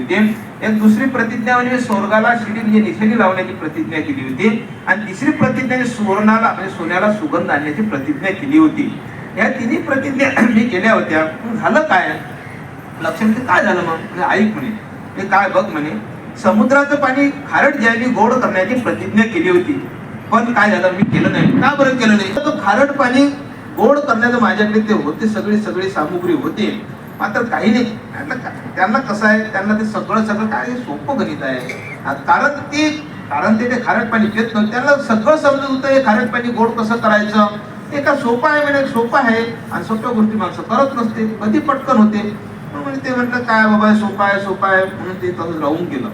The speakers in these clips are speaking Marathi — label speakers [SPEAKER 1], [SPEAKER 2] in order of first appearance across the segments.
[SPEAKER 1] होती. एक दुसरी प्रतिज्ञा म्हणजे स्वर्गाला शिडी म्हणजे निशाणी लावण्याची प्रतिज्ञा केली होती. आणि तिसरी प्रतिज्ञा सुवर्णाला म्हणजे सोन्याला सुगंध आणण्याची प्रतिज्ञा केली होती. या तिन्ही प्रतिज्ञा मी केल्या होत्या. झालं काय लक्षात काय झालं मग म्हणजे ऐक म्हणे हे काय बघ म्हणे समुद्राचं पाणी खारट ज्याने गोड करण्याची प्रतिज्ञा केली होती. पण काय झालं मी केलं नाही. का बरं केलं नाही. तो खारट पाणी गोड करण्याचं माझ्याकडे ते होते सगळी सामुग्री होती. मात्र काही नाही त्यांना कसं आहे त्यांना ते सगळं काय सोपं गणित आहे. कारण ते खारट पाणी पित नव्हते. त्यांना सगळं समजत होतं हे खारट पाणी गोड कसं करायचं. ते का सोपं आहे म्हणजे सोपं आहे. आणि सोप्या गोष्टी माणसं करत नसते कधी पटकन होते. म्हणजे ते म्हटलं काय बाबा सोपं आहे म्हणून ते तसं राहून गेलं.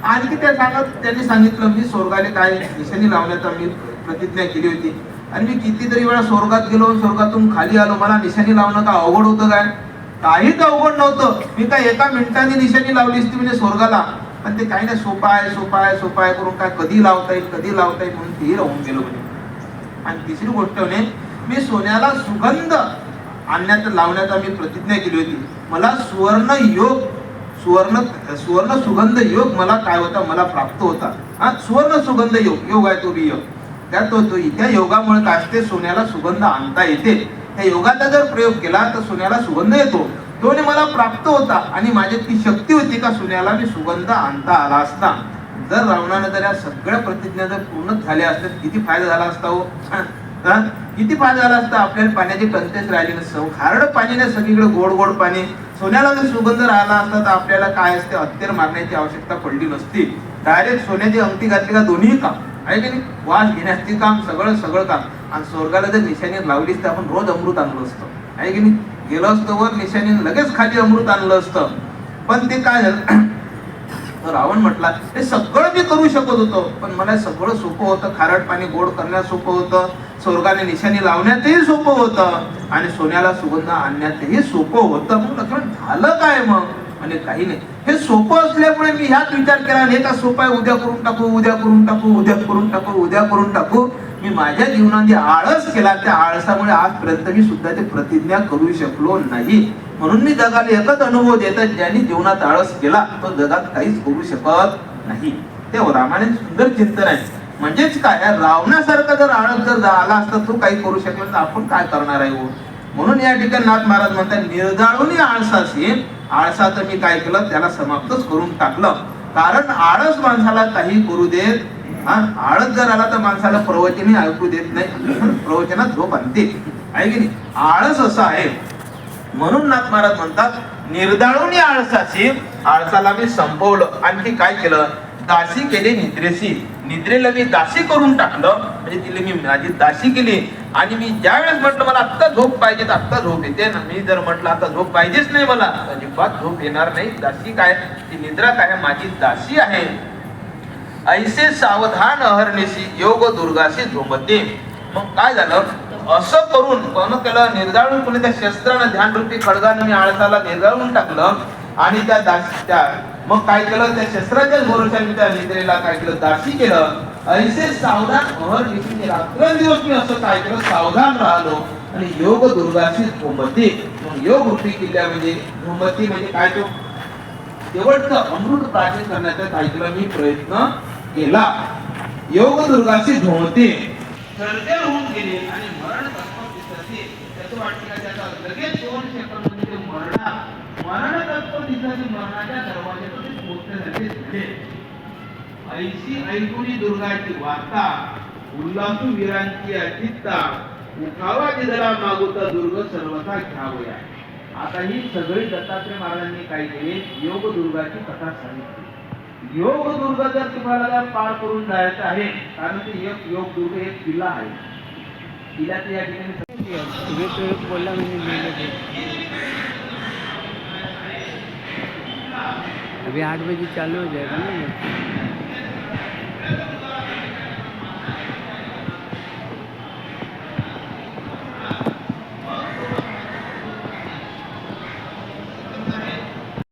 [SPEAKER 1] आणखी त्यांनी सांगितलं मी स्वर्गाने काय निशाणी लावण्याचा मी प्रतिज्ञा केली होती. आणि मी कितीतरी वेळा स्वर्गात गेलो सोर्गातून खाली आलो. मला निशाणी लावणं का अवघड होतं काय. काहीच अवघड नव्हतं. मी काय एका मिनिटाने निशाणी लावली असती म्हणजे स्वर्गाला. पण ते काही नाही सोपं आहे करून काय कधी लावता येईल म्हणून तेही राहून गेलो म्हणे. आणि तिसरी गोष्ट म्हणे मी सोन्याला सुगंध लावण्याचा मी प्रतिज्ञा केली होती. मला सुवर्ण सुगंध योग मला काय होता मला प्राप्त होता. सुवर्ण सुगंध योग आहे तो बी योग. त्या योगामुळे काय असते सोन्याला सुगंध आणता येते. त्या योगाचा जर प्रयोग केला तर सोन्याला सुगंध येतो. तो मला प्राप्त होता. आणि माझ्यात ती शक्ती होती का सोन्याला मी सुगंध आणता आला असता. जर रावणानं जर या सगळ्या प्रतिज्ञा जर पूर्णच झाल्या असत्या किती फायदा झाला असता हो. किती फायदा झाला असता. आपल्याला पाण्याची टंचाईच राहिली नसतं. खारड पाणी सगळीकडे गोड पाणी. सोन्याला जर सुगंध राहिला असता तर आपल्याला काय असते हत्यार मारण्याची आवश्यकता पडली नसती. डायरेक्ट सोन्याची अंगठी घातली का दोन्ही काम आहे की नाही. वास घेण्याचे काम सगळं काम. आणि स्वर्गाला जर निशाणी लावलीच तर आपण रोज अमृत आणलं असतं आहे की नाही. गेलो असतो वर निशाणी लगेच खाली अमृत आणलं असतं. पण ते काय झालं रावण म्हटला हे सगळं मी करू शकत होतो. पण मला सगळं सोपं होतं. खारट पाणी गोड करण्यात सोपं होतं. स्वर्गाने निशाणी लावण्यातही सोपं होतं. आणि सोन्याला सुगंध आणण्यातही सोपं होतं. मग लक्षात झालं काय मग म्हणजे काही नाही. हे सोपं असल्यामुळे मी ह्याच विचार केला हे का सोपं आहे उद्या करून टाकू. मी माझ्या जीवनात आळस केला त्या आळसामुळे आजपर्यंत मी सुद्धा ते प्रतिज्ञा करू शकलो नाही. म्हणून मी जगाला एकच अनुभव देतात ज्यांनी जीवनात आळस केला तो जगात काहीच करू शकत नाही. ते रामाने सुंदर चिंतन आहे. म्हणजेच काय रावणासारखा जर आळस जर आला असता तो काही करू शकला तर आपण काय करणार आहे. म्हणून या ठिकाणी नाथ महाराज म्हणतात निर्जाळून आळसाशी आळसाचं मी काय केलं त्याला समाप्तच करून टाकलं. कारण आळस माणसाला काही करू देत. आळस जर आला तर माणसाला प्रवचनही ऐकू देत नाही. प्रवचनात झोप आणते आहे की नाही. आळस असा आहे. म्हणून नाथ महाराज म्हणतात निर्दाळून आळसाशी आळसाला मी संपवलं. आणखी काय केलं दासी केली निद्रेला मी दासी करून टाकलं. म्हणजे तिला मी माझी दासी केली. आणि मी ज्या वेळेस म्हटलं मला आत्ता झोप पाहिजे तर आत्ता झोप येते ना. मी जर म्हटलं आता झोप पाहिजेच नाही मला अजिबात झोप येणार नाही. दासी काय ती निद्रा काय माझी दासी आहे. ऐसे सावधान अहर्निशी योग दुर्गाशी झोपते. मग काय झालं असं करून कोण केलं निर्जाळून कोणी त्या शस्त्रानं ध्यानरूपी खडगानं मी आळसाला निर्जाळून टाकलं. आणि त्या मग काय केलं त्या शस्त्राच्याच भरोशाने त्या निद्रेला काय केलं दासी केलं. ऐसे सावधान अहर्निशी रात्रंदिवस मी असं काय केलं सावधान राहिलो. आणि योग दुर्गाशी झोंबते. मग योग रूपी किल्ल्या म्हणजे झोंबती म्हणजे काय तो शेवटचं अमृत प्राप्त करण्याचा काय केला मी प्रयत्न केला. योग दुर्गाशी झोंबते सर्जन होऊन गेले आणि मरण तत्व दिसते. त्याचं वाटतं त्याचा लगेच 2 सेकंदामध्ये मरण तत्व दिसते. मरणाच्या दरवाज्यामध्ये पोहोचण्यासाठी झाले. ऐशी ऐकुनी दुर्गाची वार्ता उल्हासू वीरांची अचित्ता उठावा जिधला मागुता दुर्ग सर्वथा घ्यावया. आता ही सगळी दत्तात्रय महाराजांनी काय केले योग दुर्गाची कथा सांगितली. योग दुर्ग जर तुम्हाला पार करून जायचं आहे कारण ते एक योग दुर्ग एक किल्ला आहे. किल्ल्याच्या या ठिकाणी बोलला
[SPEAKER 2] अभी 8 बजे चालू हो जाएगा ना.